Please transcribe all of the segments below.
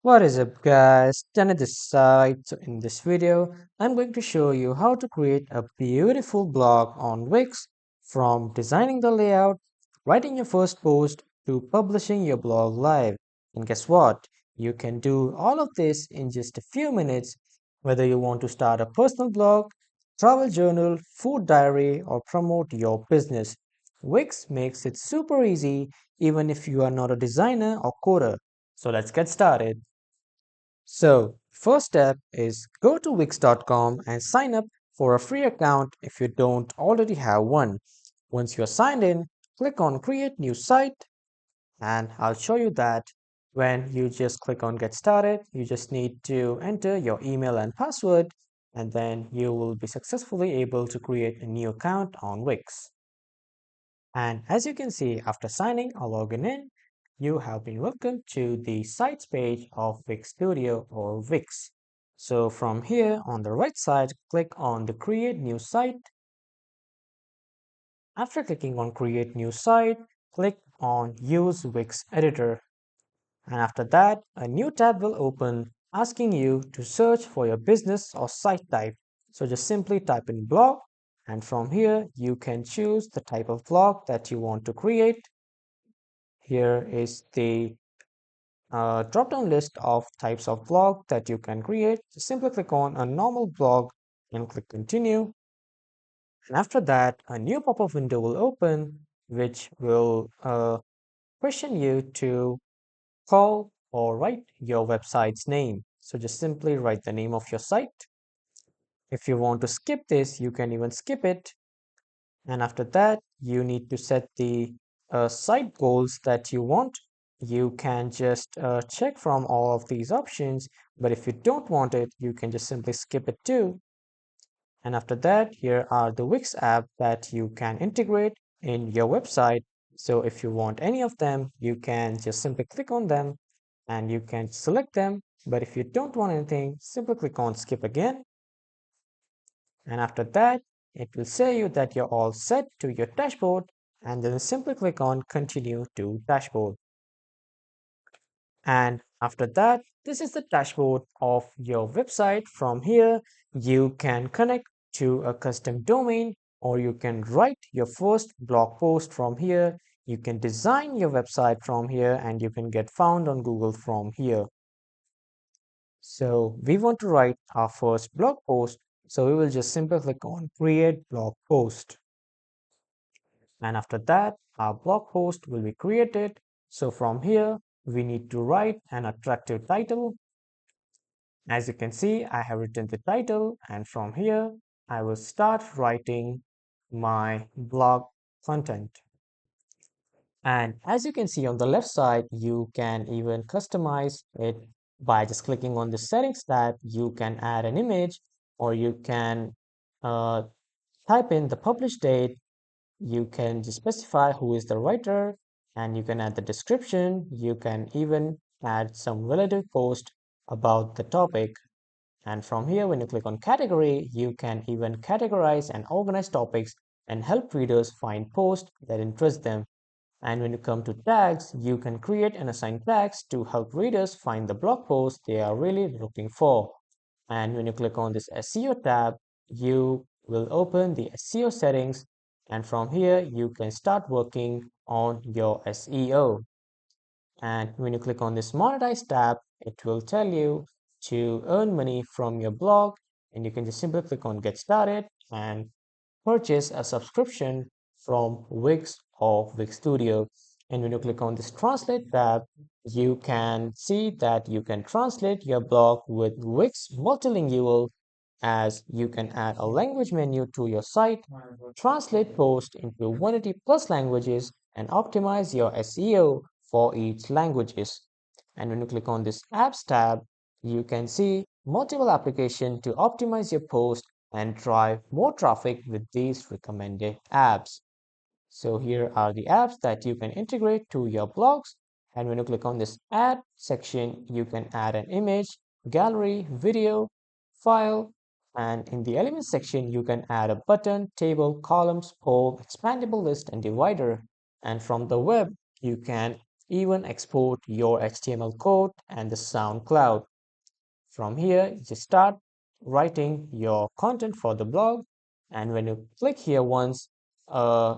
What is up guys, Janet this side. So in this video, I'm going to show you how to create a beautiful blog on Wix from designing the layout, writing your first post to publishing your blog live. And guess what? You can do all of this in just a few minutes, whether you want to start a personal blog, travel journal, food diary, or promote your business. Wix makes it super easy even if you are not a designer or coder. So let's get started. So, first step is go to wix.com and sign up for a free account if you don't already have one. Once you're signed in, click on create new site and I'll show you that when you just click on get started, you just need to enter your email and password and then you will be successfully able to create a new account on Wix. And as you can see, after signing or logging in, you have been welcomed to the sites page of Wix Studio or Wix. So from here on the right side, click on the create new site. After clicking on create new site, click on use Wix editor. And after that, a new tab will open asking you to search for your business or site type. So just simply type in blog and from here you can choose the type of blog that you want to create. Here is the drop-down list of types of blog that you can create. Just simply click on a normal blog and click continue. And after that, a new pop-up window will open, which will question you to call or write your website's name. So just simply write the name of your site. If you want to skip this, you can even skip it. And after that, you need to set the site goals that you want. You can just check from all of these options, but if you don't want it, you can just simply skip it too. And after that, here are the Wix app that you can integrate in your website. So if you want any of them, you can just simply click on them and you can select them. But if you don't want anything, simply click on skip again. And after that, it will say you that you're all set to your dashboard and then simply click on continue to dashboard. And after that, this is the dashboard of your website. From here, you can connect to a custom domain or you can write your first blog post from here. You can design your website from here and you can get found on Google from here. So we want to write our first blog post. So we will just simply click on create blog post. And after that, our blog post will be created. So from here, we need to write an attractive title. As you can see, I have written the title and from here, I will start writing my blog content. And as you can see on the left side, you can even customize it by just clicking on the settings tab. You can add an image or you can uh, type in the publish date. You can just specify who is the writer and you can add the description. You can even add some relative post about the topic. And from here, when you click on category, you can even categorize and organize topics and help readers find posts that interest them. And when you come to tags, you can create and assign tags to help readers find the blog post they are really looking for. And when you click on this SEO tab, you will open the SEO settings. And from here, you can start working on your SEO. And when you click on this monetize tab, it will tell you to earn money from your blog. And you can just simply click on get started and purchase a subscription from Wix or Wix Studio. And when you click on this translate tab, you can see that you can translate your blog with Wix multilingual as you can add a language menu to your site, translate posts into 180 plus languages, and optimize your SEO for each languages. And when you click on this apps tab, you can see multiple applications to optimize your post and drive more traffic with these recommended apps. So here are the apps that you can integrate to your blogs. And when you click on this add section, you can add an image, gallery, video, file, and in the elements section, you can add a button, table, columns, poll, expandable list, and divider. And from the web, you can even export your HTML code and the SoundCloud. From here, you just start writing your content for the blog. And when you click here once, a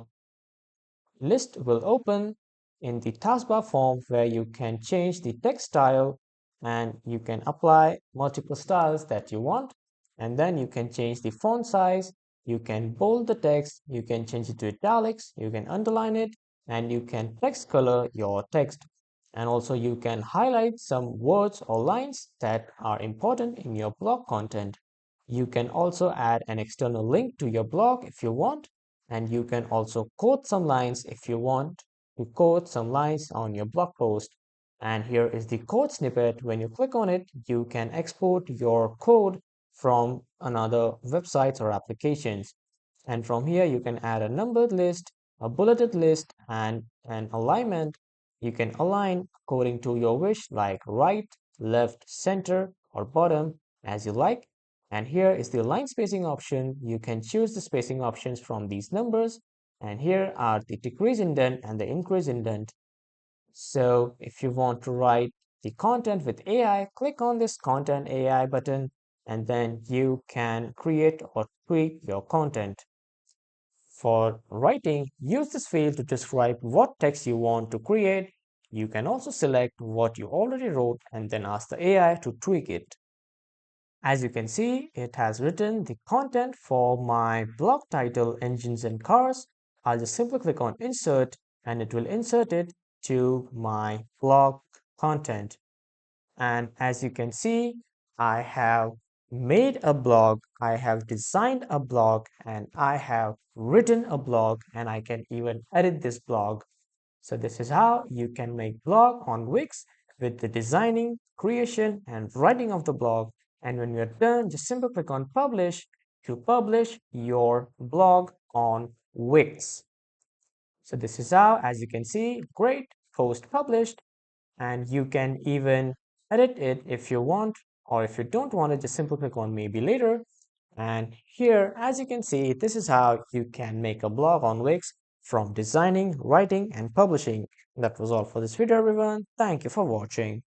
list will open in the taskbar form where you can change the text style and you can apply multiple styles that you want. And then you can change the font size, you can bold the text, you can change it to italics, you can underline it, and you can text color your text. And also you can highlight some words or lines that are important in your blog content. You can also add an external link to your blog if you want, and you can also quote some lines if you want to quote some lines on your blog post. And here is the code snippet. When you click on it, you can export your code from another websites or applications. And from here, you can add a numbered list, a bulleted list, and an alignment. You can align according to your wish, like right, left, center, or bottom, as you like. And here is the line spacing option. You can choose the spacing options from these numbers. And here are the decrease indent and the increase indent. So if you want to write the content with AI, click on this Content AI button, and then you can create or tweak your content. For writing, use this field to describe what text you want to create. You can also select what you already wrote and then ask the AI to tweak it. As you can see, it has written the content for my blog title, Engines and Cars. I'll just simply click on Insert and it will insert it to my blog content. And as you can see, I have made a blog, I have designed a blog, and I have written a blog, and I can even edit this blog. So this is how you can make blog on Wix with the designing, creation, and writing of the blog. And when you're done, just simply click on publish to publish your blog on Wix. So this is how, as you can see, great, post published, and you can even edit it if you want, or if you don't want it, just simply click on maybe later. And here, as you can see, this is how you can make a blog on Wix from designing, writing, and publishing. That was all for this video, everyone. Thank you for watching.